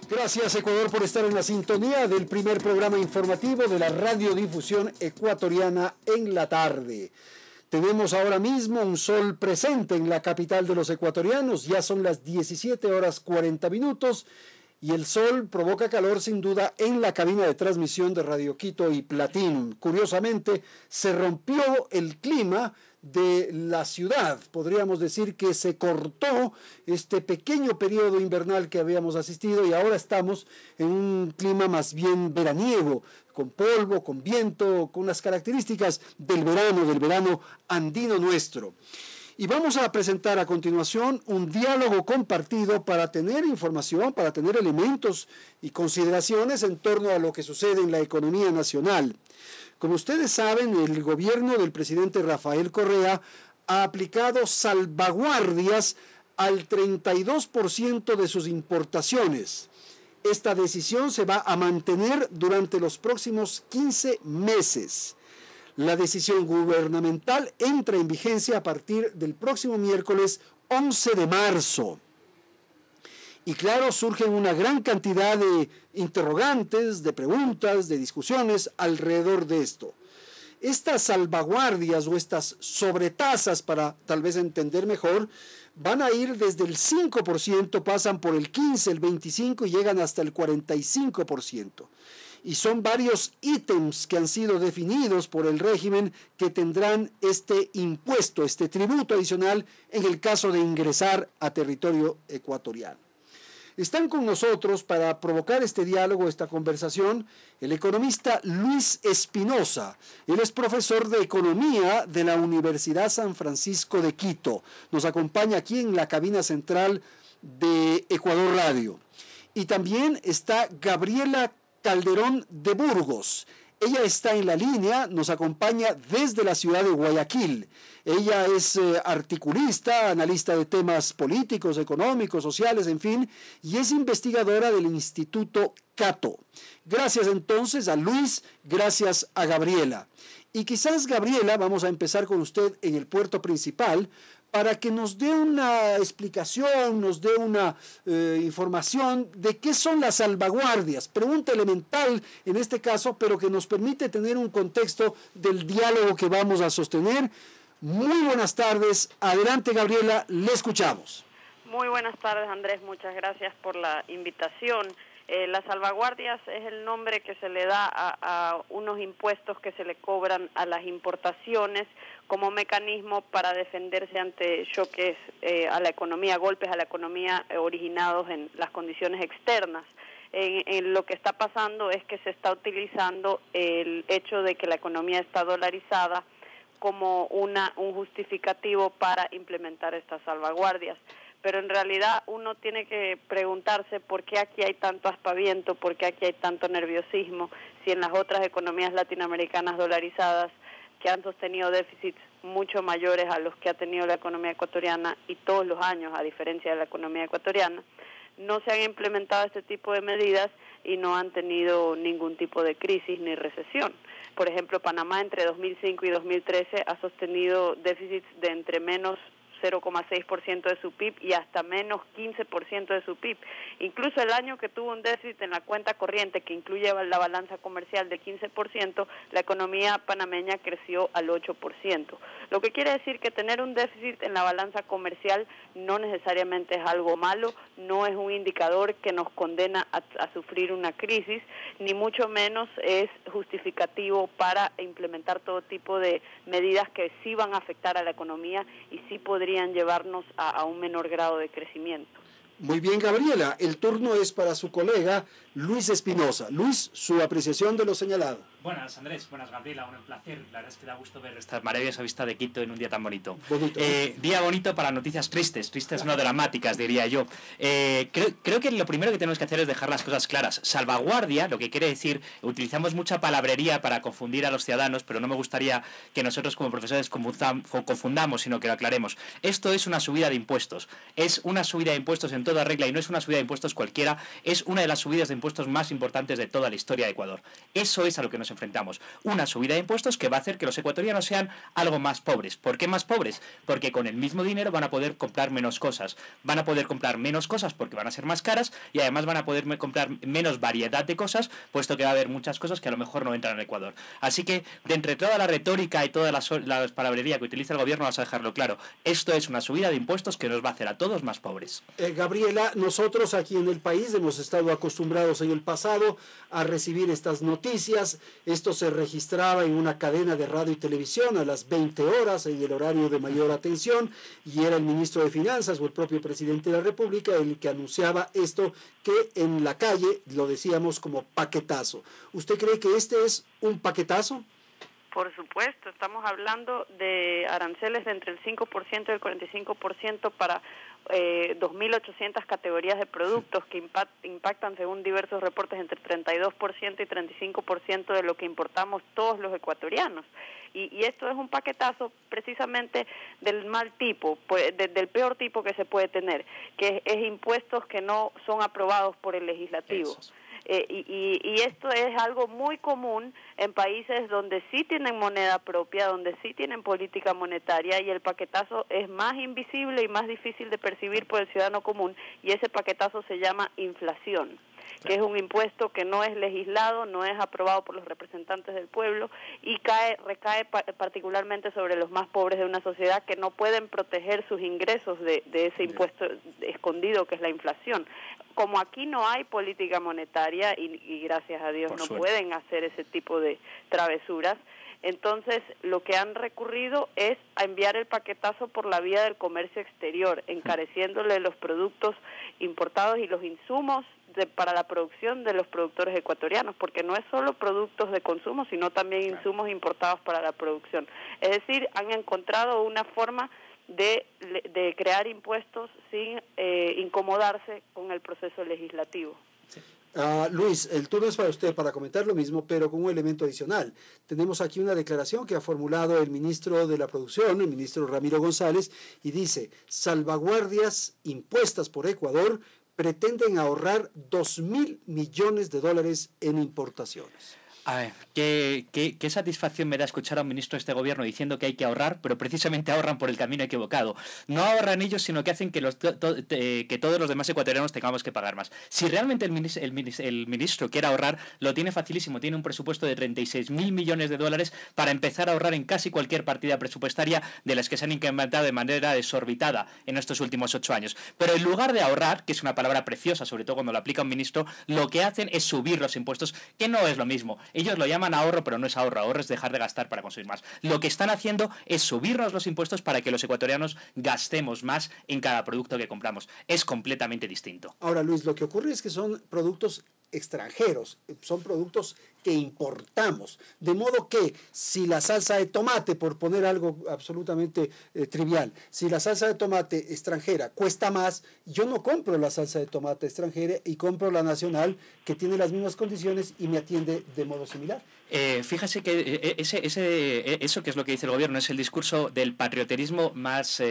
Gracias, Ecuador, por estar en la sintonía del primer programa informativo de la radiodifusión ecuatoriana en la tarde. Tenemos ahora mismo un sol presente en la capital de los ecuatorianos, ya son las 17:40 y el sol provoca calor sin duda en la cabina de transmisión de Radio Quito y Platinum. Curiosamente, se rompió el clima de la ciudad. Podríamos decir que se cortó este pequeño periodo invernal que habíamos asistido y ahora estamos en un clima más bien veraniego, con polvo, con viento, con las características del verano andino nuestro. Y vamos a presentar a continuación un diálogo compartido para tener información, para tener elementos y consideraciones en torno a lo que sucede en la economía nacional. Como ustedes saben, el gobierno del presidente Rafael Correa ha aplicado salvaguardias al 32% de sus importaciones. Esta decisión se va a mantener durante los próximos 15 meses. La decisión gubernamental entra en vigencia a partir del próximo miércoles 11 de marzo. Y claro, surgen una gran cantidad de interrogantes, de preguntas, de discusiones alrededor de esto. Estas salvaguardias o estas sobretasas, para tal vez entender mejor, van a ir desde el 5%, pasan por el 15%, el 25% y llegan hasta el 45%. Y son varios ítems que han sido definidos por el régimen que tendrán este impuesto, este tributo adicional en el caso de ingresar a territorio ecuatoriano. Están con nosotros para provocar este diálogo, esta conversación, el economista Luis Espinosa. Él es profesor de Economía de la Universidad San Francisco de Quito. Nos acompaña aquí en la cabina central de Ecuador Radio. Y también está Gabriela Calderón de Burgos. Ella está en la línea, nos acompaña desde la ciudad de Guayaquil. Ella es articulista, analista de temas políticos, económicos, sociales, en fin, y es investigadora del Instituto Cato. Gracias entonces a Luis, gracias a Gabriela. Y quizás, Gabriela, vamos a empezar con usted en el puerto principal, para que nos dé una explicación, nos dé una información de qué son las salvaguardias. Pregunta elemental en este caso, pero que nos permite tener un contexto del diálogo que vamos a sostener. Muy buenas tardes. Adelante, Gabriela, le escuchamos. Muy buenas tardes, Andrés. Muchas gracias por la invitación. Las salvaguardias es el nombre que se le da a unos impuestos que se le cobran a las importaciones como mecanismo para defenderse ante choques a la economía, golpes a la economía originados en las condiciones externas. En lo que está pasando es que se está utilizando el hecho de que la economía está dolarizada como un justificativo para implementar estas salvaguardias. Pero en realidad uno tiene que preguntarse por qué aquí hay tanto aspaviento, por qué aquí hay tanto nerviosismo, si en las otras economías latinoamericanas dolarizadas que han sostenido déficits mucho mayores a los que ha tenido la economía ecuatoriana y todos los años, a diferencia de la economía ecuatoriana, no se han implementado este tipo de medidas y no han tenido ningún tipo de crisis ni recesión. Por ejemplo, Panamá entre 2005 y 2013 ha sostenido déficits de entre menos 0,6% de su PIB y hasta menos 15% de su PIB. Incluso el año que tuvo un déficit en la cuenta corriente, que incluye la balanza comercial de 15%, la economía panameña creció al 8%. Lo que quiere decir que tener un déficit en la balanza comercial no necesariamente es algo malo, no es un indicador que nos condena a sufrir una crisis, ni mucho menos es justificativo para implementar todo tipo de medidas que sí van a afectar a la economía y sí podrían llevarnos a un menor grado de crecimiento. Muy bien, Gabriela. El turno es para su colega Luis Espinosa. Luis, su apreciación de lo señalado. Buenas, Andrés. Buenas, Gabriela. Un placer. La verdad es que da gusto ver esta maravillosa vista de Quito en un día tan bonito. Día bonito para noticias tristes no dramáticas, diría yo. Creo que lo primero que tenemos que hacer es dejar las cosas claras. Salvaguardia, lo que quiere decir, utilizamos mucha palabrería para confundir a los ciudadanos, pero no me gustaría que nosotros como profesores confundamos, sino que lo aclaremos. Esto es una subida de impuestos. Es una subida de impuestos en toda regla y no es una subida de impuestos cualquiera, es una de las subidas de impuestos más importantes de toda la historia de Ecuador. Eso es a lo que nos enfrentamos. Una subida de impuestos que va a hacer que los ecuatorianos sean algo más pobres. ¿Por qué más pobres? Porque con el mismo dinero van a poder comprar menos cosas. Van a poder comprar menos cosas porque van a ser más caras y además van a poder comprar menos variedad de cosas, puesto que va a haber muchas cosas que a lo mejor no entran en Ecuador. Así que, de entre toda la retórica y toda la palabrería que utiliza el gobierno, vamos a dejarlo claro. Esto es una subida de impuestos que nos va a hacer a todos más pobres. Gabriela, nosotros aquí en el país hemos estado acostumbrados en el pasado a recibir estas noticias. Esto se registraba en una cadena de radio y televisión a las 20 horas en el horario de mayor atención y era el ministro de Finanzas o el propio presidente de la República el que anunciaba esto, que en la calle lo decíamos como paquetazo. ¿Usted cree que este es un paquetazo? Por supuesto, estamos hablando de aranceles de entre el 5% y el 45% para 2.800 categorías de productos que impactan, según diversos reportes, entre 32% y 35% de lo que importamos todos los ecuatorianos. Y esto es un paquetazo precisamente del mal tipo, del peor tipo que se puede tener, que es impuestos que no son aprobados por el legislativo. Y esto es algo muy común en países donde sí tienen moneda propia, donde sí tienen política monetaria, y el paquetazo es más invisible y más difícil de percibir por el ciudadano común, y ese paquetazo se llama inflación, que es un impuesto que no es legislado, no es aprobado por los representantes del pueblo y recae particularmente sobre los más pobres de una sociedad que no pueden proteger sus ingresos de ese impuesto escondido que es la inflación. Como aquí no hay política monetaria y gracias a Dios no pueden hacer ese tipo de travesuras, entonces lo que han recurrido es a enviar el paquetazo por la vía del comercio exterior, encareciéndole los productos importados y los insumos para la producción de los productores ecuatorianos, porque no es solo productos de consumo, sino también insumos importados para la producción. Es decir, han encontrado una forma de crear impuestos sin incomodarse con el proceso legislativo. Sí. Luis, el turno es para usted para comentar lo mismo, pero con un elemento adicional. Tenemos aquí una declaración que ha formulado el ministro de la Producción, el ministro Ramiro González, y dice: salvaguardias impuestas por Ecuador pretenden ahorrar $2.000 millones en importaciones. A ver, qué satisfacción me da escuchar a un ministro de este gobierno diciendo que hay que ahorrar, pero precisamente ahorran por el camino equivocado. No ahorran ellos, sino que hacen que todos los demás ecuatorianos tengamos que pagar más. Si realmente el ministro quiere ahorrar, lo tiene facilísimo. Tiene un presupuesto de $36.000 millones para empezar a ahorrar en casi cualquier partida presupuestaria de las que se han incrementado de manera desorbitada en estos últimos 8 años. Pero en lugar de ahorrar, que es una palabra preciosa, sobre todo cuando lo aplica un ministro, lo que hacen es subir los impuestos, que no es lo mismo. Ellos lo llaman ahorro, pero no es ahorro es dejar de gastar para conseguir más. Lo que están haciendo es subirnos los impuestos para que los ecuatorianos gastemos más en cada producto que compramos. Es completamente distinto. Ahora, Luis, lo que ocurre es que son productos extranjeros, son productos que importamos, de modo que si la salsa de tomate, por poner algo absolutamente trivial, si la salsa de tomate extranjera cuesta más, yo no compro la salsa de tomate extranjera y compro la nacional, que tiene las mismas condiciones y me atiende de modo similar. Fíjese que eso que es lo que dice el gobierno es el discurso del patrioterismo más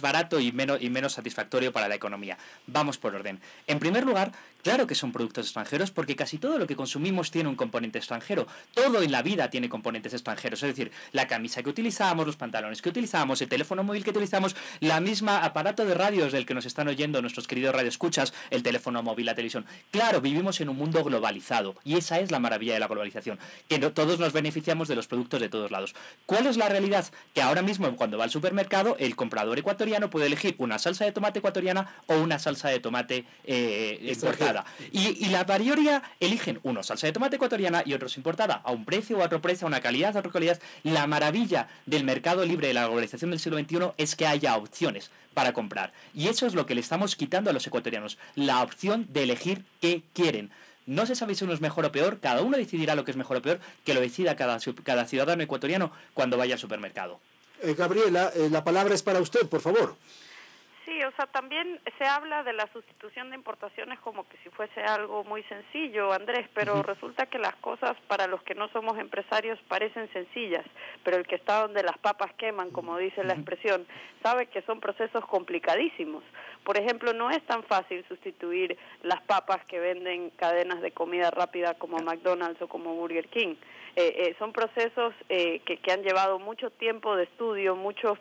barato y menos satisfactorio para la economía. Vamos por orden. En primer lugar, claro que son productos extranjeros porque casi todo lo que consumimos tiene un componente extranjero. Todo en la vida tiene componentes extranjeros. Es decir, la camisa que utilizamos, los pantalones que utilizamos, el teléfono móvil que utilizamos, la misma aparato de radios del que nos están oyendo nuestros queridos radioescuchas, el teléfono móvil, la televisión. Claro, vivimos en un mundo globalizado y esa es la maravilla de la globalización, que todos nos beneficiamos de los productos de todos lados. ¿Cuál es la realidad? Que ahora mismo cuando va al supermercado el comprador ecuatoriano puede elegir una salsa de tomate ecuatoriana o una salsa de tomate importada. Y la mayoría eligen uno salsa de tomate ecuatoriana y otros importada, a un precio o a otro precio, a una calidad o a otra calidad. La maravilla del mercado libre de la globalización del siglo XXI es que haya opciones para comprar. Y eso es lo que le estamos quitando a los ecuatorianos, la opción de elegir qué quieren. No se sabe si uno es mejor o peor, cada uno decidirá lo que es mejor o peor, que lo decida cada ciudadano ecuatoriano cuando vaya al supermercado. Gabriela, la palabra es para usted, por favor. Sí, o sea, también se habla de la sustitución de importaciones como que si fuese algo muy sencillo, Andrés, pero resulta que las cosas para los que no somos empresarios parecen sencillas, pero el que está donde las papas queman, como dice la expresión, sabe que son procesos complicadísimos. Por ejemplo, no es tan fácil sustituir las papas que venden cadenas de comida rápida como McDonald's o como Burger King. Son procesos que han llevado mucho tiempo de estudio, muchos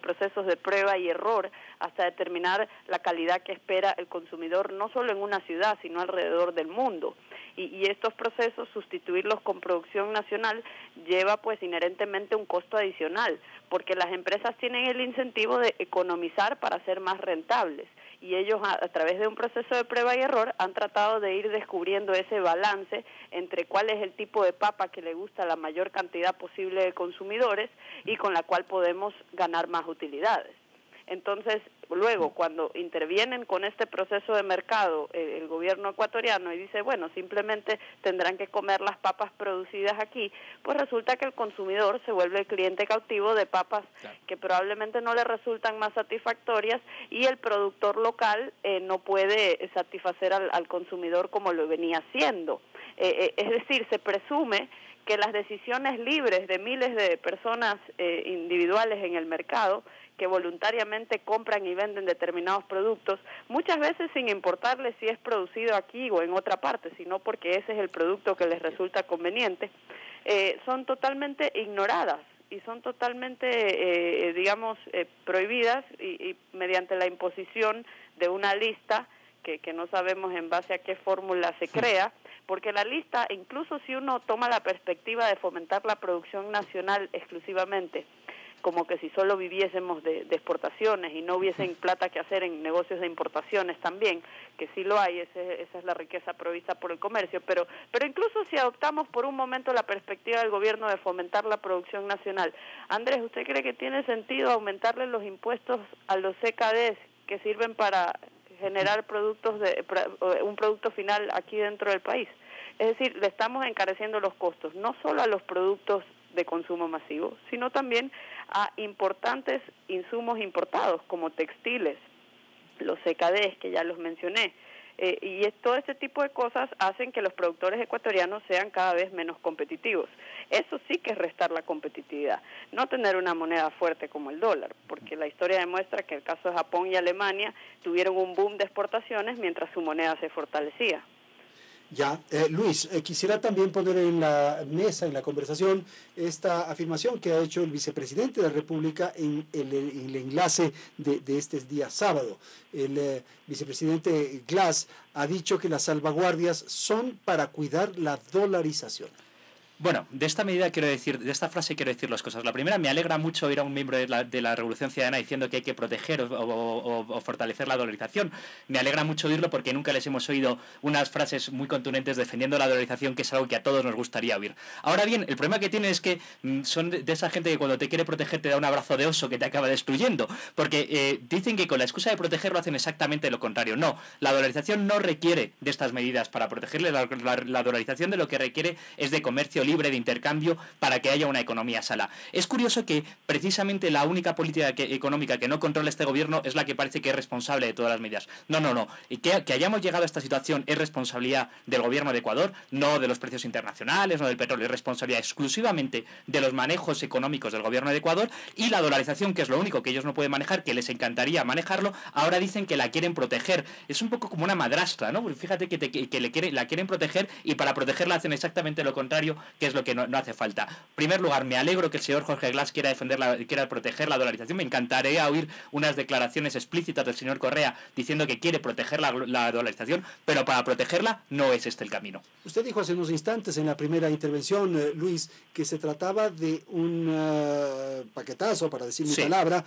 procesos de prueba y error hasta determinar la calidad que espera el consumidor, no solo en una ciudad, sino alrededor del mundo. Y estos procesos, sustituirlos con producción nacional, lleva pues inherentemente un costo adicional, porque las empresas tienen el incentivo de economizar para ser más rentables. Y ellos a través de un proceso de prueba y error han tratado de ir descubriendo ese balance entre cuál es el tipo de papa que le gusta a la mayor cantidad posible de consumidores y con la cual podemos ganar más utilidades. Entonces, luego, cuando intervienen con este proceso de mercado el gobierno ecuatoriano y dice, bueno, simplemente tendrán que comer las papas producidas aquí, pues resulta que el consumidor se vuelve el cliente cautivo de papas que probablemente no le resultan más satisfactorias y el productor local no puede satisfacer al consumidor como lo venía haciendo. Es decir, se presume que las decisiones libres de miles de personas individuales en el mercado que voluntariamente compran y venden determinados productos, muchas veces sin importarles si es producido aquí o en otra parte, sino porque ese es el producto que les resulta conveniente, son totalmente ignoradas y son totalmente, prohibidas y mediante la imposición de una lista que no sabemos en base a qué fórmula se crea, porque la lista, incluso si uno toma la perspectiva de fomentar la producción nacional exclusivamente, como que si solo viviésemos de exportaciones y no hubiesen plata que hacer en negocios de importaciones también, que sí lo hay, esa es la riqueza provista por el comercio, pero incluso si adoptamos por un momento la perspectiva del gobierno de fomentar la producción nacional, Andrés, ¿usted cree que tiene sentido aumentarle los impuestos a los CKDs que sirven para generar un producto final aquí dentro del país? Es decir, le estamos encareciendo los costos, no solo a los productos de consumo masivo, sino también a importantes insumos importados como textiles, los CKDs que ya los mencioné, todo este tipo de cosas hacen que los productores ecuatorianos sean cada vez menos competitivos. Eso sí que es restar la competitividad, no tener una moneda fuerte como el dólar, porque la historia demuestra que el caso de Japón y Alemania tuvieron un boom de exportaciones mientras su moneda se fortalecía. Ya, Luis, quisiera también poner en la mesa, en la conversación, esta afirmación que ha hecho el vicepresidente de la República en el enlace de este día sábado. El vicepresidente Glass ha dicho que las salvaguardias son para cuidar la dolarización. Bueno, de esta frase quiero decir dos cosas. La primera, me alegra mucho oír a un miembro de la Revolución Ciudadana diciendo que hay que proteger o fortalecer la dolarización. Me alegra mucho oírlo porque nunca les hemos oído unas frases muy contundentes defendiendo la dolarización, que es algo que a todos nos gustaría oír. Ahora bien, el problema que tienen es que son de esa gente que cuando te quiere proteger te da un abrazo de oso que te acaba destruyendo, porque dicen que con la excusa de protegerlo hacen exactamente lo contrario. No, la dolarización no requiere de estas medidas para protegerle. La dolarización de lo que requiere es de comercio libre, de intercambio, para que haya una economía sana. Es curioso que precisamente la única política económica que no controla este gobierno es la que parece que es responsable de todas las medidas. No. Y que hayamos llegado a esta situación es responsabilidad del gobierno de Ecuador, no de los precios internacionales, no del petróleo, es responsabilidad exclusivamente de los manejos económicos del gobierno de Ecuador, y la dolarización, que es lo único que ellos no pueden manejar, que les encantaría manejarlo, ahora dicen que la quieren proteger. Es un poco como una madrastra, ¿no? Fíjate que la quieren proteger, y para protegerla hacen exactamente lo contrario, que es lo que no hace falta. En primer lugar, me alegro que el señor Jorge Glass quiera proteger la dolarización. Me encantaría oír unas declaraciones explícitas del señor Correa diciendo que quiere proteger la dolarización, pero para protegerla no es este el camino. Usted dijo hace unos instantes en la primera intervención, Luis, que se trataba de un paquetazo, para decir mi palabra,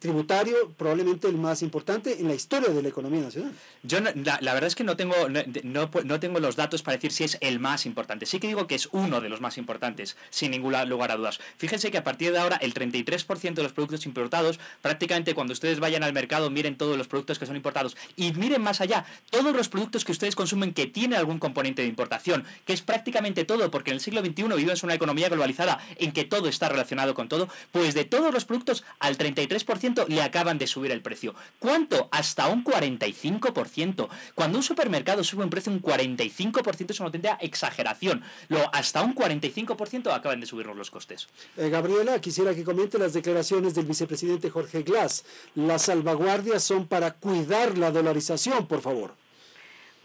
tributario, probablemente el más importante en la historia de la economía nacional. Yo la verdad es que no tengo los datos para decir si es el más importante. Sí que digo que es uno de los más importantes, sin ningún lugar a dudas. Fíjense que a partir de ahora el 33% de los productos importados, prácticamente cuando ustedes vayan al mercado, miren todos los productos que son importados y miren más allá, todos los productos que ustedes consumen que tienen algún componente de importación, que es prácticamente todo, porque en el siglo XXI vivimos en una economía globalizada en que todo está relacionado con todo, pues de todos los productos al 33% le acaban de subir el precio. ¿Cuánto? Hasta un 45%. Cuando un supermercado sube un precio un 45% es una auténtica exageración. Luego, hasta un 45% acaban de subirnos los costes. Gabriela, quisiera que comente las declaraciones del vicepresidente Jorge Glass. Las salvaguardias son para cuidar la dolarización, por favor.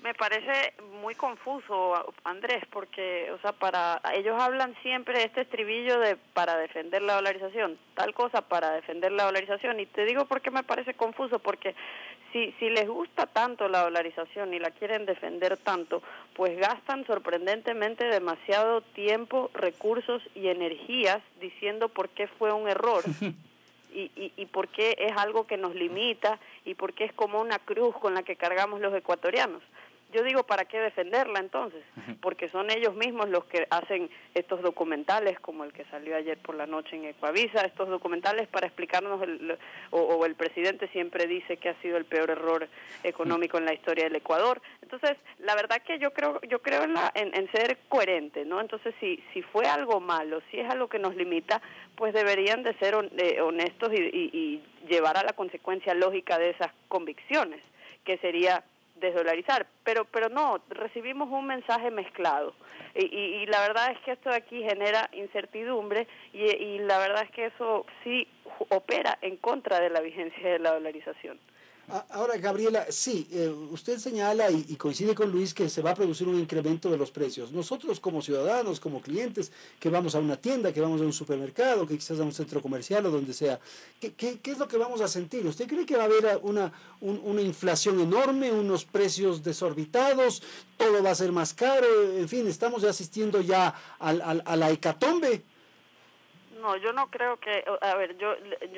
Me parece muy confuso, Andrés, porque, o sea, ellos hablan siempre este estribillo de para defender la dolarización, tal cosa para defender la dolarización, y te digo por qué me parece confuso, porque si les gusta tanto la dolarización y la quieren defender tanto, pues gastan sorprendentemente demasiado tiempo, recursos y energías diciendo por qué fue un error. Y por qué es algo que nos limita y por qué es como una cruz con la que cargamos los ecuatorianos. Yo digo, ¿para qué defenderla entonces? Porque son ellos mismos los que hacen estos documentales, como el que salió ayer por la noche en Ecuavisa, estos documentales para explicarnos, o el presidente siempre dice que ha sido el peor error económico en la historia del Ecuador. Entonces, la verdad que yo creo en ser coherente, ¿no? Entonces, si fue algo malo, si es algo que nos limita, pues deberían de ser honestos y llevar a la consecuencia lógica de esas convicciones, que sería desdolarizar, pero no, recibimos un mensaje mezclado y la verdad es que esto de aquí genera incertidumbre y la verdad es que eso sí opera en contra de la vigencia de la dolarización. Ahora, Gabriela, sí, usted señala y coincide con Luis que se va a producir un incremento de los precios. Nosotros como ciudadanos, como clientes, que vamos a una tienda, que vamos a un supermercado, que quizás a un centro comercial o donde sea, ¿qué es lo que vamos a sentir? ¿Usted cree que va a haber una inflación enorme, unos precios desorbitados, todo va a ser más caro? En fin, estamos ya asistiendo ya a la hecatombe. No, yo no creo que, a ver, yo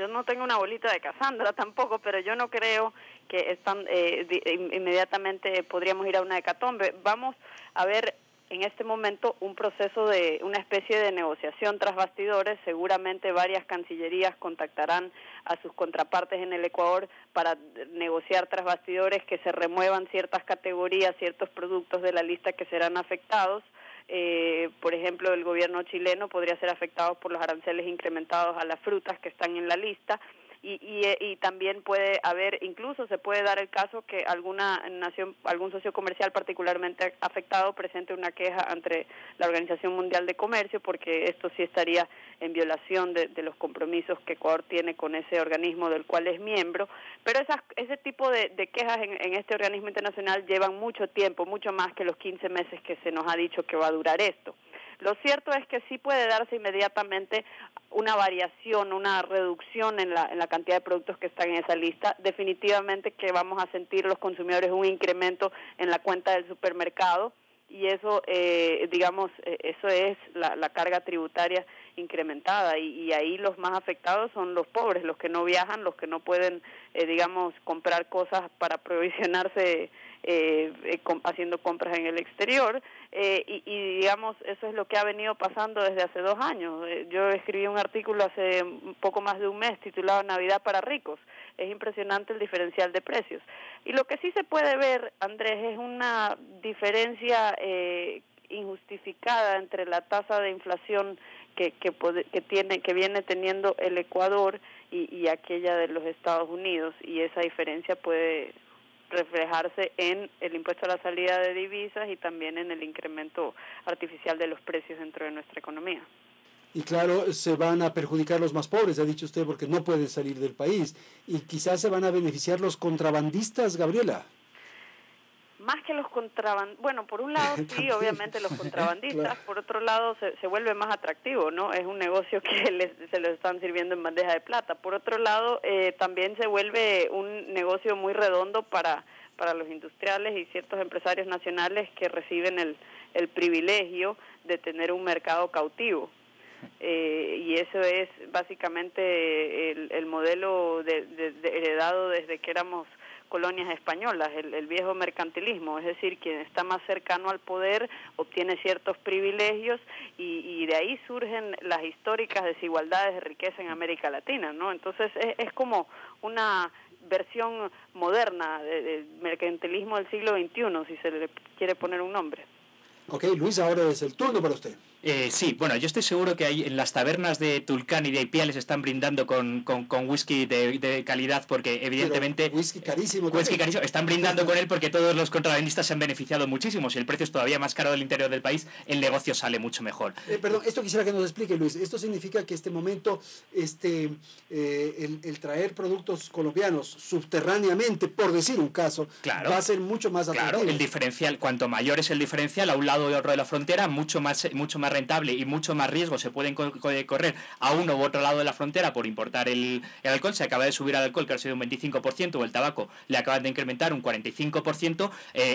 no tengo una bolita de Cassandra tampoco, pero yo no creo que inmediatamente podríamos ir a una hecatombe. Vamos a ver en este momento un proceso de una especie de negociación tras bastidores. Seguramente varias cancillerías contactarán a sus contrapartes en el Ecuador para negociar tras bastidores que se remuevan ciertas categorías, ciertos productos de la lista que serán afectados. Por ejemplo, el gobierno chileno podría ser afectado por los aranceles incrementados a las frutas que están en la lista y también puede haber, incluso se puede dar el caso que alguna nación, algún socio comercial particularmente afectado presente una queja ante la Organización Mundial de Comercio, porque esto sí estaría en violación de los compromisos que Ecuador tiene con ese organismo del cual es miembro, pero ese tipo de quejas en este organismo internacional llevan mucho tiempo, mucho más que los 15 meses que se nos ha dicho que va a durar esto. Lo cierto es que sí puede darse inmediatamente una variación, una reducción en la cantidad de productos que están en esa lista. Definitivamente que vamos a sentir los consumidores un incremento en la cuenta del supermercado y eso, eso es la carga tributaria incrementada y ahí los más afectados son los pobres, los que no viajan, los que no pueden, comprar cosas para provisionarse haciendo compras en el exterior y digamos eso es lo que ha venido pasando desde hace 2 años. Yo escribí un artículo hace un poco más de un mes titulado Navidad para ricos. Es impresionante el diferencial de precios y lo que sí se puede ver, Andrés, es una diferencia injustificada entre la tasa de inflación que viene teniendo el Ecuador y aquella de los Estados Unidos, y esa diferencia puede reflejarse en el impuesto a la salida de divisas y también en el incremento artificial de los precios dentro de nuestra economía. Y claro, se van a perjudicar los más pobres, ha dicho usted, porque no pueden salir del país. Y quizás se van a beneficiar los contrabandistas, Gabriela. Más que los contrabandistas, bueno, por un lado sí, obviamente los contrabandistas, claro. Por otro lado se vuelve más atractivo, ¿no? Es un negocio que se les están sirviendo en bandeja de plata. Por otro lado, también se vuelve un negocio muy redondo para los industriales y ciertos empresarios nacionales que reciben el privilegio de tener un mercado cautivo. Y eso es básicamente el modelo heredado desde que éramos colonias españolas, el viejo mercantilismo, es decir, quien está más cercano al poder obtiene ciertos privilegios y de ahí surgen las históricas desigualdades de riqueza en América Latina, ¿no? Entonces es como una versión moderna del mercantilismo del siglo XXI, si se le quiere poner un nombre. Ok, Luis, ahora es el turno para usted. Sí, bueno, yo estoy seguro que hay, en las tabernas de Tulcán y de Ipiales están brindando con whisky de calidad porque evidentemente... Pero whisky carísimo. Whisky carísimo. Están brindando con él porque todos los contrabandistas se han beneficiado muchísimo. Si el precio es todavía más caro del interior del país, el negocio sale mucho mejor. Perdón, esto quisiera que nos explique, Luis. Esto significa que este momento, el traer productos colombianos subterráneamente, por decir un caso, claro, va a ser mucho más atractivo. Claro, el diferencial, cuanto mayor es el diferencial a un lado y otro de la frontera, mucho más rentable y mucho más riesgo se pueden correr a uno u otro lado de la frontera por importar el alcohol. Se acaba de subir al alcohol, que ha sido un 25%, o el tabaco le acaban de incrementar un 45%,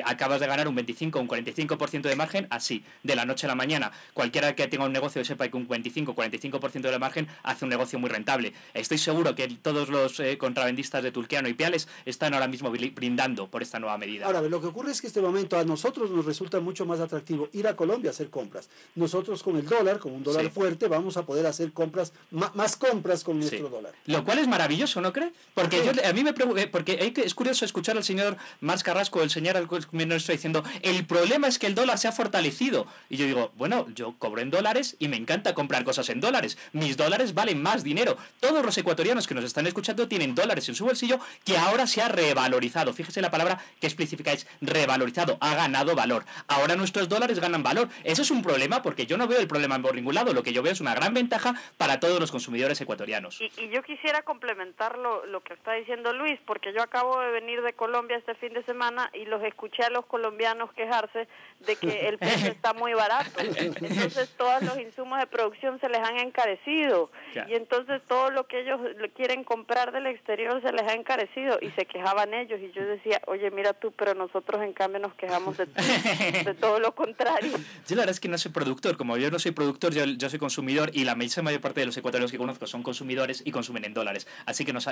acabas de ganar un 25 o un 45% de margen, así, de la noche a la mañana. Cualquiera que tenga un negocio sepa que un 25-45% de la margen hace un negocio muy rentable. Estoy seguro que todos los contrabandistas de Tulcán y Ipiales están ahora mismo brindando por esta nueva medida. Ahora, lo que ocurre es que este momento a nosotros nos resulta mucho más atractivo ir a Colombia a hacer compras. Nosotros con el dólar, con un dólar fuerte, vamos a poder hacer compras, más compras con nuestro dólar. Lo cual es maravilloso, ¿no cree? Porque a mí me preocupa, porque es curioso escuchar al señor Marx Carrasco, el señor ministro, diciendo, el problema es que el dólar se ha fortalecido. Y yo digo, bueno, yo cobro en dólares y me encanta comprar cosas en dólares. Mis dólares valen más dinero. Todos los ecuatorianos que nos están escuchando tienen dólares en su bolsillo que ahora se ha revalorizado. Fíjese la palabra que especificáis, revalorizado, ha ganado valor. Ahora nuestros dólares ganan valor. Eso es un problema porque yo no veo el problema por ningún lado. Lo que yo veo es una gran ventaja para todos los consumidores ecuatorianos. Y yo quisiera complementar lo que está diciendo Luis, porque yo acabo de venir de Colombia este fin de semana y los escuché a los colombianos quejarse de que el precio está muy barato. Entonces todos los insumos de producción se les han encarecido. Y entonces todo lo que ellos quieren comprar del exterior se les ha encarecido y se quejaban ellos. Y yo decía, oye, mira tú, pero nosotros en cambio nos quejamos de todo lo contrario. Yo la verdad es que no soy productor. Como yo no soy productor, yo soy consumidor y la mayor parte de los ecuatorianos que conozco son consumidores y consumen en dólares. Así que nos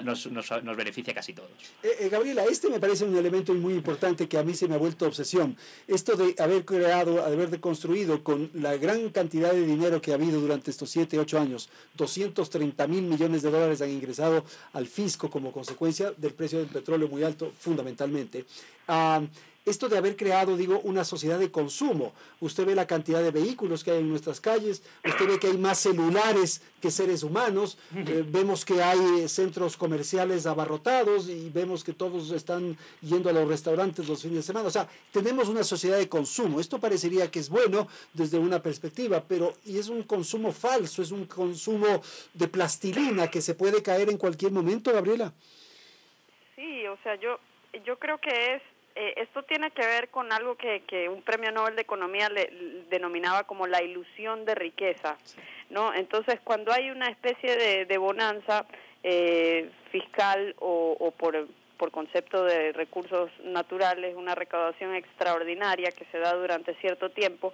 beneficia casi todos. Gabriela, me parece un elemento muy importante que a mí se me ha vuelto obsesión. Esto de haber construido con la gran cantidad de dinero que ha habido durante estos 7, 8 años, 230.000 millones de dólares han ingresado al fisco como consecuencia del precio del petróleo muy alto, fundamentalmente. Esto de haber creado, una sociedad de consumo. Usted ve la cantidad de vehículos que hay en nuestras calles, usted ve que hay más celulares que seres humanos, vemos que hay centros comerciales abarrotados y vemos que todos están yendo a los restaurantes los fines de semana. O sea, tenemos una sociedad de consumo. Esto parecería que es bueno desde una perspectiva, pero es un consumo falso, es un consumo de plastilina que se puede caer en cualquier momento, Gabriela. Sí, o sea, yo creo que esto tiene que ver con algo que un premio Nobel de Economía le denominaba como la ilusión de riqueza, ¿no? Entonces, cuando hay una especie de bonanza fiscal o por concepto de recursos naturales, una recaudación extraordinaria que se da durante cierto tiempo,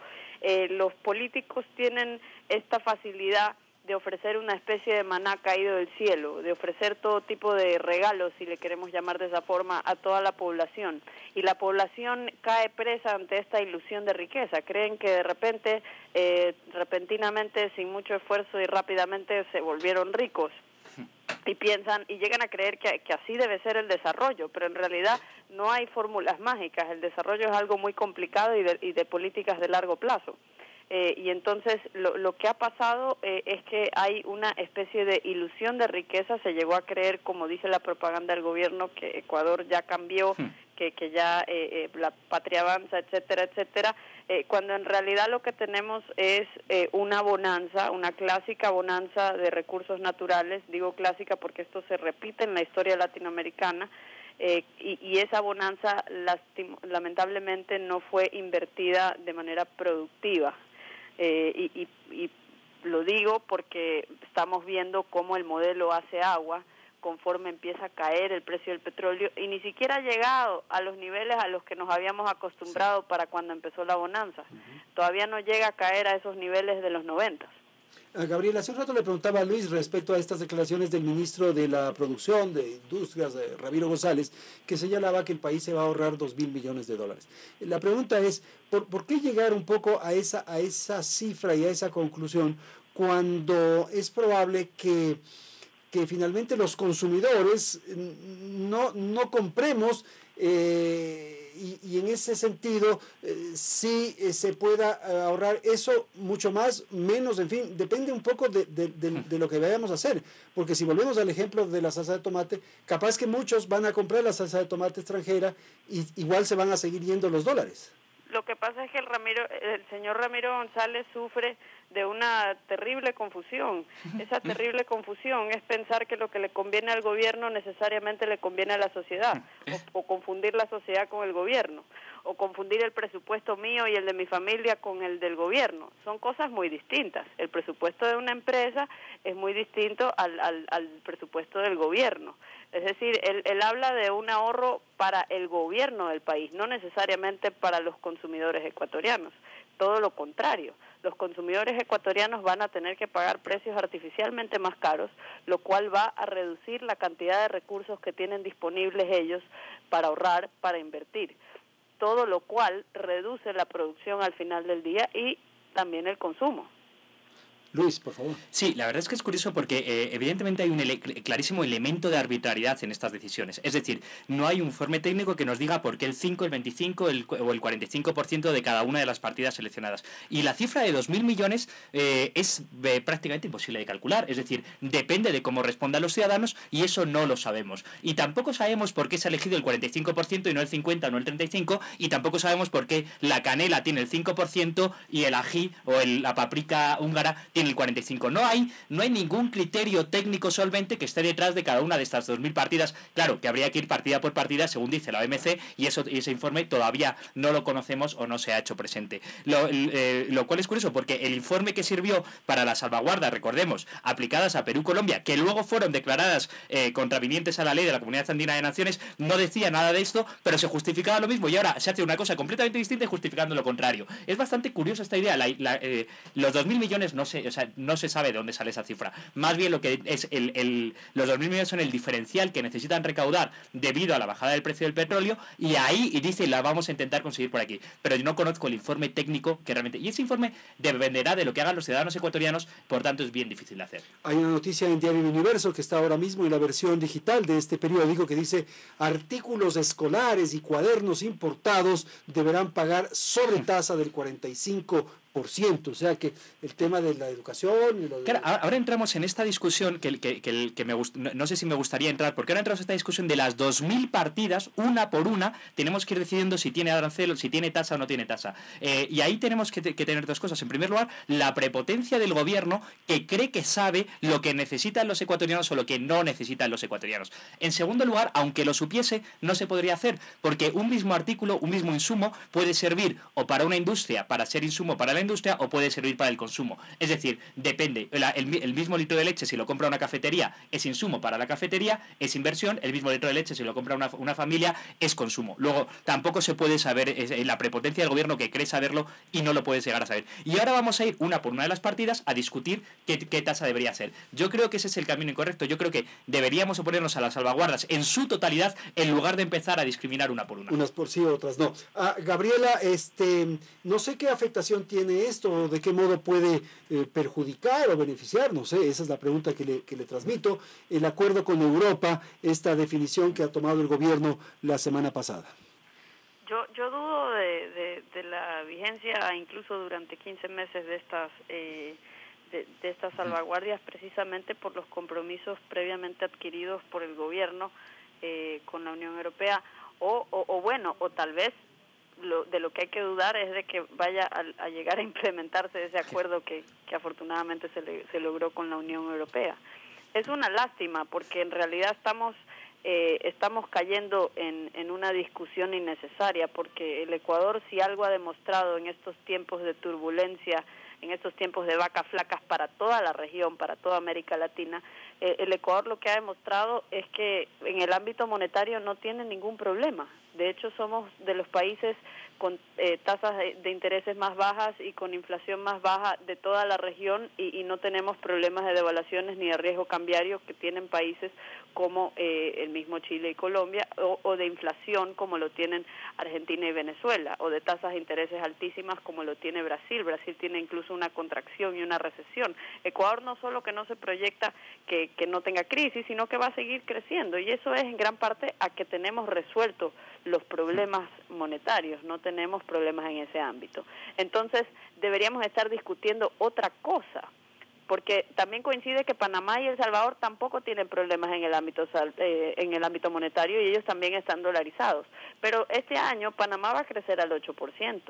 los políticos tienen esta facilidad de ofrecer una especie de maná caído del cielo, de ofrecer todo tipo de regalos, si le queremos llamar de esa forma, a toda la población. Y la población cae presa ante esta ilusión de riqueza. Creen que de repente, repentinamente, sin mucho esfuerzo y rápidamente, se volvieron ricos. Y piensan y llegan a creer que así debe ser el desarrollo, pero en realidad no hay fórmulas mágicas. El desarrollo es algo muy complicado y de políticas de largo plazo. Y entonces lo que ha pasado es que hay una especie de ilusión de riqueza. Se llegó a creer, como dice la propaganda del gobierno, que Ecuador ya cambió, que ya la patria avanza, etcétera, etcétera, cuando en realidad lo que tenemos es una bonanza, una clásica bonanza de recursos naturales. Digo clásica porque esto se repite en la historia latinoamericana. Y esa bonanza lamentablemente no fue invertida de manera productiva. Y lo digo porque estamos viendo cómo el modelo hace agua conforme empieza a caer el precio del petróleo y ni siquiera ha llegado a los niveles a los que nos habíamos acostumbrado para cuando empezó la bonanza. Todavía no llega a caer a esos niveles de los 90. Gabriel, hace un rato le preguntaba a Luis respecto a estas declaraciones del ministro de la Producción de Industrias, Ramiro González, que señalaba que el país se va a ahorrar 2.000 millones de dólares. La pregunta es, ¿por qué llegar un poco a esa cifra y a esa conclusión cuando es probable que finalmente los consumidores no compremos y en ese sentido sí se pueda ahorrar eso mucho más, menos, en fin, depende un poco de lo que vayamos a hacer, porque si volvemos al ejemplo de la salsa de tomate, capaz que muchos van a comprar la salsa de tomate extranjera y igual se van a seguir yendo los dólares. Lo que pasa es que el señor Ramiro González sufre de una terrible confusión. Esa terrible confusión es pensar que lo que le conviene al gobierno necesariamente le conviene a la sociedad, o confundir la sociedad con el gobierno, o confundir el presupuesto mío y el de mi familia con el del gobierno. Son cosas muy distintas. El presupuesto de una empresa es muy distinto al presupuesto del gobierno. Es decir, él habla de un ahorro para el gobierno del país, no necesariamente para los consumidores ecuatorianos. Todo lo contrario, los consumidores ecuatorianos van a tener que pagar precios artificialmente más caros, lo cual va a reducir la cantidad de recursos que tienen disponibles ellos para ahorrar, para invertir. Todo lo cual reduce la producción al final del día y también el consumo. Luis, por favor. Sí, la verdad es que es curioso porque evidentemente hay un clarísimo elemento de arbitrariedad en estas decisiones. Es decir, no hay un informe técnico que nos diga por qué el 5, el 25 o el 45% de cada una de las partidas seleccionadas. Y la cifra de 2.000 millones es prácticamente imposible de calcular. Es decir, depende de cómo respondan los ciudadanos y eso no lo sabemos. Y tampoco sabemos por qué se ha elegido el 45% y no el 50% o no el 35%, y tampoco sabemos por qué la canela tiene el 5% y el ají o la paprika húngara tiene el 45%. No hay ningún criterio técnico solvente que esté detrás de cada una de estas 2.000 partidas. Claro, que habría que ir partida por partida, según dice la OMC, y ese informe todavía no lo conocemos o no se ha hecho presente. Lo cual es curioso, porque el informe que sirvió para las salvaguardas, recordemos, aplicadas a Perú y Colombia, que luego fueron declaradas contravinientes a la ley de la Comunidad Andina de Naciones, no decía nada de esto, pero se justificaba lo mismo, y ahora se hace una cosa completamente distinta y justificando lo contrario. Es bastante curiosa esta idea. Los 2.000 millones no se sabe de dónde sale esa cifra. Más bien lo que es los 2.000 millones son el diferencial que necesitan recaudar debido a la bajada del precio del petróleo, y ahí dice la vamos a intentar conseguir por aquí. Pero yo no conozco el informe técnico que realmente... Y ese informe dependerá de lo que hagan los ciudadanos ecuatorianos, por tanto es bien difícil de hacer. Hay una noticia en Diario Universo que está ahora mismo en la versión digital de este periódico que dice: artículos escolares y cuadernos importados deberán pagar sobretasa del 45%. O sea que el tema de la educación y lo de... Claro, ahora entramos en esta discusión que no sé si me gustaría entrar, porque ahora entramos en esta discusión de las 2.000 partidas, una por una, tenemos que ir decidiendo si tiene arancel, si tiene tasa o no tiene tasa. Y ahí tenemos que tener dos cosas. En primer lugar, la prepotencia del gobierno, que cree que sabe lo que necesitan los ecuatorianos o lo que no necesitan los ecuatorianos. En segundo lugar, aunque lo supiese, no se podría hacer, porque un mismo artículo, un mismo insumo, puede servir o para una industria, para ser insumo para la industria, o puede servir para el consumo. Es decir, depende. El mismo litro de leche, si lo compra una cafetería, es insumo para la cafetería, es inversión. El mismo litro de leche, si lo compra una familia, es consumo. Luego, tampoco se puede saber la prepotencia del gobierno, que cree saberlo y no lo puede llegar a saber. Y ahora vamos a ir una por una de las partidas a discutir qué tasa debería ser. Yo creo que ese es el camino incorrecto. Yo creo que deberíamos oponernos a las salvaguardas en su totalidad, en lugar de empezar a discriminar una por una. Unas por sí, otras no. Gabriela, no sé qué afectación tiene esto, de qué modo puede perjudicar o beneficiar, no sé, esa es la pregunta que le transmito. El acuerdo con Europa, esta definición que ha tomado el gobierno la semana pasada. Yo dudo de la vigencia incluso durante 15 meses de estas salvaguardias, precisamente por los compromisos previamente adquiridos por el gobierno con la Unión Europea, o tal vez de lo que hay que dudar es de que vaya a llegar a implementarse ese acuerdo que afortunadamente se logró con la Unión Europea. Es una lástima, porque en realidad estamos cayendo en una discusión innecesaria, porque el Ecuador, si algo ha demostrado en estos tiempos de turbulencia, en estos tiempos de vacas flacas para toda la región, para toda América Latina, el Ecuador lo que ha demostrado es que en el ámbito monetario no tiene ningún problema. De hecho, somos de los países con tasas de intereses más bajas y con inflación más baja de toda la región y no tenemos problemas de devaluaciones ni de riesgo cambiario que tienen países como el mismo Chile y Colombia, o de inflación como lo tienen Argentina y Venezuela, o de tasas de intereses altísimas como lo tiene Brasil. Brasil tiene incluso una contracción y una recesión. Ecuador no solo que no se proyecta que no tenga crisis, sino que va a seguir creciendo, y eso es en gran parte a que tenemos resuelto los problemas monetarios, no tenemos problemas en ese ámbito. Entonces, deberíamos estar discutiendo otra cosa, porque también coincide que Panamá y El Salvador tampoco tienen problemas en el ámbito monetario, y ellos también están dolarizados. Pero este año Panamá va a crecer al 8%.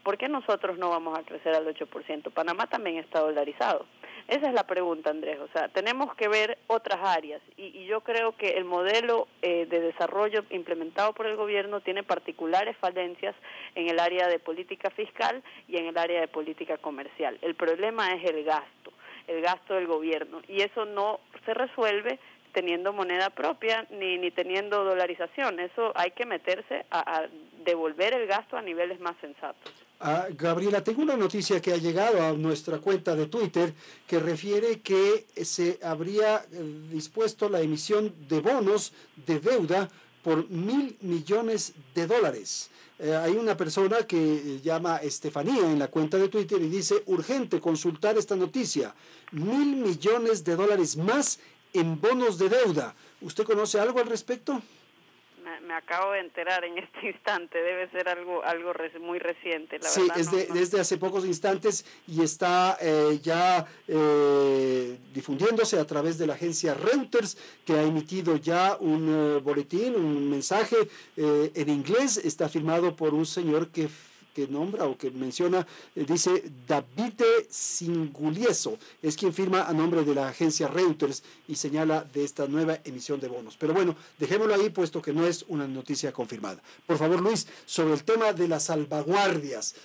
¿Por qué nosotros no vamos a crecer al 8%? Panamá también está dolarizado. Esa es la pregunta, Andrés. O sea, tenemos que ver otras áreas, y yo creo que el modelo de desarrollo implementado por el gobierno tiene particulares falencias en el área de política fiscal y en el área de política comercial. El problema es el gasto del gobierno, y eso no se resuelve teniendo moneda propia ni teniendo dolarización. Eso hay que meterse a devolver el gasto a niveles más sensatos. Gabriela, tengo una noticia que ha llegado a nuestra cuenta de Twitter que refiere que se habría dispuesto la emisión de bonos de deuda por $1.000 millones. Hay una persona que llama Estefanía en la cuenta de Twitter y dice: urgente consultar esta noticia, $1.000 millones más en bonos de deuda. ¿Usted conoce algo al respecto? Me acabo de enterar en este instante, debe ser algo muy reciente. La sí, verdad, desde hace pocos instantes, y está ya difundiéndose a través de la agencia Reuters, que ha emitido ya un boletín, un mensaje en inglés. Está firmado por un señor que nombra o que menciona, dice Davide Singulieso, es quien firma a nombre de la agencia Reuters y señala de esta nueva emisión de bonos. Pero bueno, dejémoslo ahí, puesto que no es una noticia confirmada. Por favor, Luis, sobre el tema de las salvaguardias.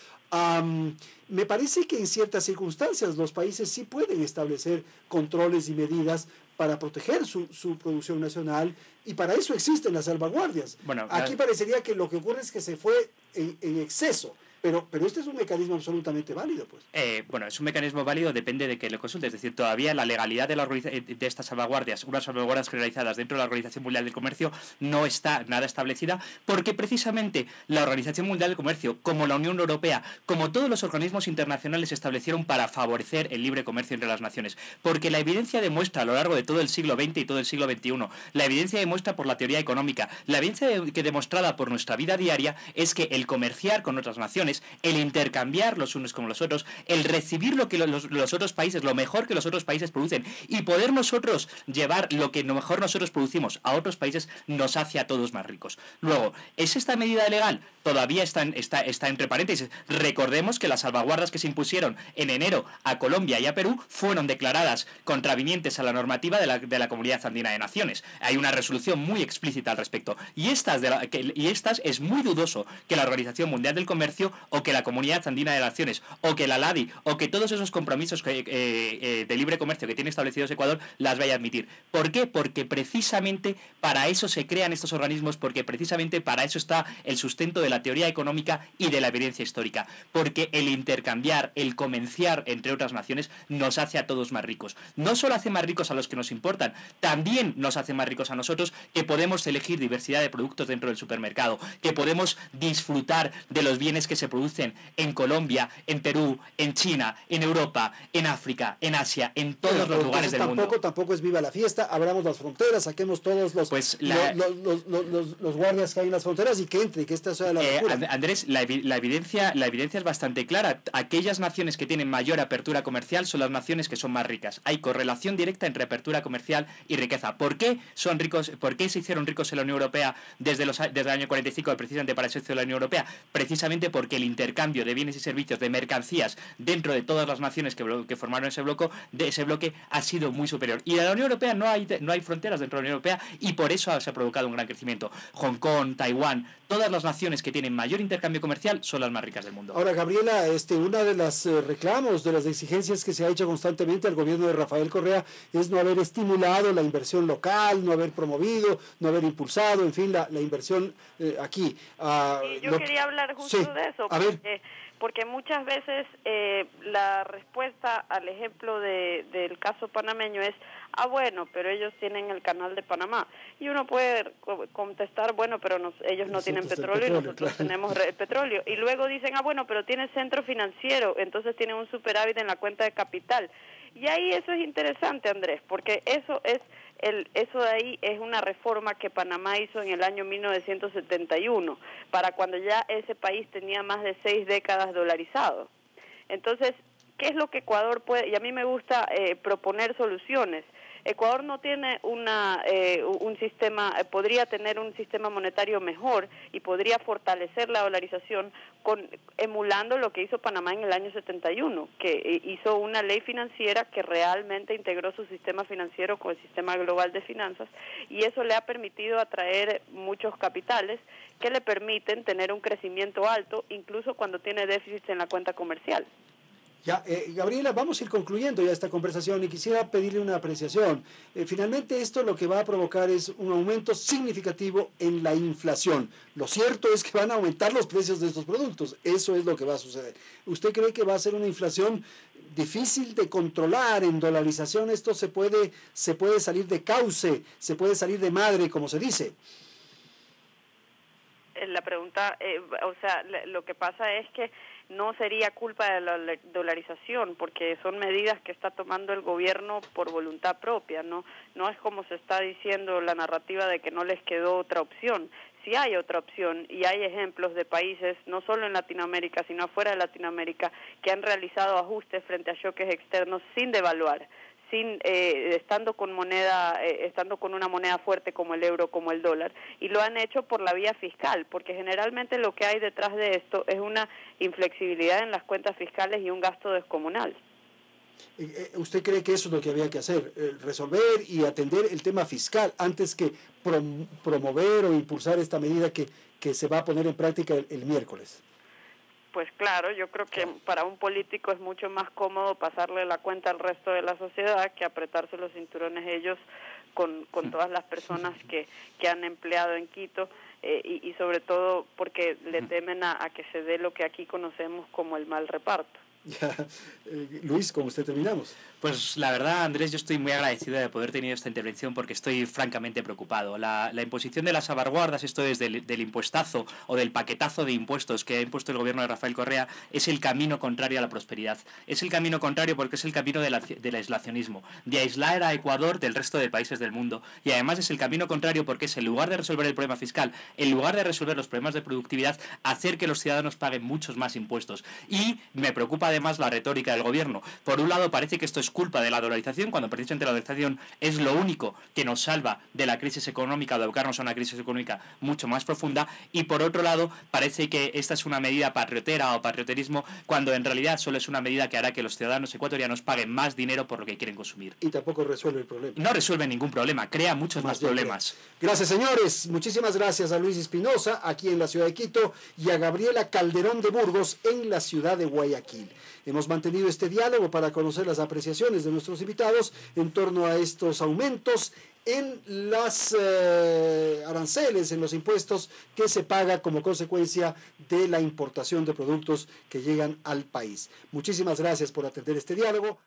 Me parece que en ciertas circunstancias los países sí pueden establecer controles y medidas para proteger su producción nacional, y para eso existen las salvaguardias. Bueno, aquí parecería que lo que ocurre es que se fue en exceso. Pero este es un mecanismo absolutamente válido, pues. Bueno, es un mecanismo válido, depende de que lo consulte. Es decir, todavía la legalidad de estas salvaguardias, unas salvaguardias generalizadas dentro de la Organización Mundial del Comercio, no está nada establecida, porque precisamente la Organización Mundial del Comercio, como la Unión Europea, como todos los organismos internacionales, se establecieron para favorecer el libre comercio entre las naciones. Porque la evidencia demuestra a lo largo de todo el siglo XX y todo el siglo XXI, la evidencia demuestra por la teoría económica, la evidencia que demostrada por nuestra vida diaria, es que el comerciar con otras naciones, el intercambiar los unos con los otros, el recibir lo que los otros países, lo mejor que los otros países producen, y poder nosotros llevar lo que mejor nosotros producimos a otros países, nos hace a todos más ricos. Luego, ¿es esta medida legal? Todavía está entre paréntesis. Recordemos que las salvaguardas que se impusieron en enero a Colombia y a Perú fueron declaradas contravinientes a la normativa de la Comunidad Andina de Naciones. Hay una resolución muy explícita al respecto. Y estas es muy dudoso que la Organización Mundial del Comercio, o que la Comunidad Andina de Naciones, o que la LADI, o que todos esos compromisos de libre comercio que tiene establecidos Ecuador las vaya a admitir. ¿Por qué? Porque precisamente para eso se crean estos organismos, porque precisamente para eso está el sustento de la teoría económica y de la evidencia histórica. Porque el intercambiar, el comerciar entre otras naciones nos hace a todos más ricos. No solo hace más ricos a los que nos importan, también nos hace más ricos a nosotros, que podemos elegir diversidad de productos dentro del supermercado, que podemos disfrutar de los bienes que se producen en Colombia, en Perú, en China, en Europa, en África, en Asia, en todos los lugares del mundo. Tampoco es viva la fiesta, abramos las fronteras, saquemos todos los guardias que hay en las fronteras y que entre, que esta sea la locura. Andrés, la evidencia es bastante clara. Aquellas naciones que tienen mayor apertura comercial son las naciones que son más ricas. Hay correlación directa entre apertura comercial y riqueza. ¿Por qué son ricos? ¿Por qué se hicieron ricos en la Unión Europea desde el año 45, precisamente para eso hizo la Unión Europea? Precisamente porque que el intercambio de bienes y servicios, de mercancías, dentro de todas las naciones que formaron ese bloque ha sido muy superior. Y en la Unión Europea no hay fronteras dentro de la Unión Europea, y por eso se ha provocado un gran crecimiento. Hong Kong, Taiwán, todas las naciones que tienen mayor intercambio comercial son las más ricas del mundo. Ahora, Gabriela, una de las reclamos, de las exigencias que se ha hecho constantemente al gobierno de Rafael Correa es no haber estimulado la inversión local, no haber promovido, no haber impulsado, en fin, la inversión aquí. Yo quería hablar justo de eso, porque muchas veces la respuesta al ejemplo del caso panameño es, bueno, pero ellos tienen el canal de Panamá. Y uno puede contestar, bueno, pero ellos no tienen petróleo y nosotros tenemos el petróleo. Y luego dicen, bueno, pero tiene centro financiero, entonces tiene un superávit en la cuenta de capital. Y ahí eso es interesante, Andrés, porque eso de ahí es una reforma que Panamá hizo en el año 1971, para cuando ya ese país tenía más de 6 décadas dolarizado. Entonces, ¿qué es lo que Ecuador puede? Y a mí me gusta proponer soluciones. Ecuador no tiene un sistema, podría tener un sistema monetario mejor y podría fortalecer la dolarización emulando lo que hizo Panamá en el año 71, que hizo una ley financiera que realmente integró su sistema financiero con el sistema global de finanzas, y eso le ha permitido atraer muchos capitales que le permiten tener un crecimiento alto, incluso cuando tiene déficits en la cuenta comercial. Ya, Gabriela, vamos a ir concluyendo ya esta conversación y quisiera pedirle una apreciación. Finalmente esto lo que va a provocar es un aumento significativo en la inflación. Lo cierto es que van a aumentar los precios de estos productos. Eso es lo que va a suceder. ¿Usted cree que va a ser una inflación difícil de controlar? En dolarización esto se puede salir de cauce, se puede salir de madre, como se dice. La pregunta, lo que pasa es que no sería culpa de la dolarización, porque son medidas que está tomando el gobierno por voluntad propia, no es como se está diciendo la narrativa de que no les quedó otra opción. Sí hay otra opción, y hay ejemplos de países, no solo en Latinoamérica, sino afuera de Latinoamérica, que han realizado ajustes frente a choques externos sin devaluar, estando con una moneda fuerte como el euro, como el dólar, y lo han hecho por la vía fiscal, porque generalmente lo que hay detrás de esto es una inflexibilidad en las cuentas fiscales y un gasto descomunal. ¿Usted cree que eso es lo que había que hacer? Resolver y atender el tema fiscal antes que promover o impulsar esta medida que se va a poner en práctica el miércoles. Pues claro, yo creo que para un político es mucho más cómodo pasarle la cuenta al resto de la sociedad que apretarse los cinturones ellos con todas las personas que han empleado en Quito, y sobre todo porque le temen a que se dé lo que aquí conocemos como el mal reparto. Ya, Luis, ¿con usted terminamos? Pues la verdad, Andrés, yo estoy muy agradecido de haber tenido esta intervención porque estoy francamente preocupado. La imposición de las salvaguardas, esto es del impuestazo o del paquetazo de impuestos que ha impuesto el gobierno de Rafael Correa, es el camino contrario a la prosperidad. Es el camino contrario porque es el camino del aislacionismo, de aislar a Ecuador del resto de países del mundo. Y además es el camino contrario porque es, en lugar de resolver el problema fiscal, en lugar de resolver los problemas de productividad, hacer que los ciudadanos paguen muchos más impuestos. Y me preocupa además la retórica del gobierno. Por un lado parece que esto es culpa de la dolarización, cuando precisamente la dolarización es lo único que nos salva de la crisis económica, de abocarnos a una crisis económica mucho más profunda, y por otro lado parece que esta es una medida patriotera o patrioterismo, cuando en realidad solo es una medida que hará que los ciudadanos ecuatorianos paguen más dinero por lo que quieren consumir. Y tampoco resuelve el problema. No resuelve ningún problema, crea muchos más problemas. Gracias, señores. Muchísimas gracias a Luis Espinosa aquí en la ciudad de Quito y a Gabriela Calderón de Burgos en la ciudad de Guayaquil. Hemos mantenido este diálogo para conocer las apreciaciones de nuestros invitados en torno a estos aumentos en las aranceles, en los impuestos que se paga como consecuencia de la importación de productos que llegan al país. Muchísimas gracias por atender este diálogo.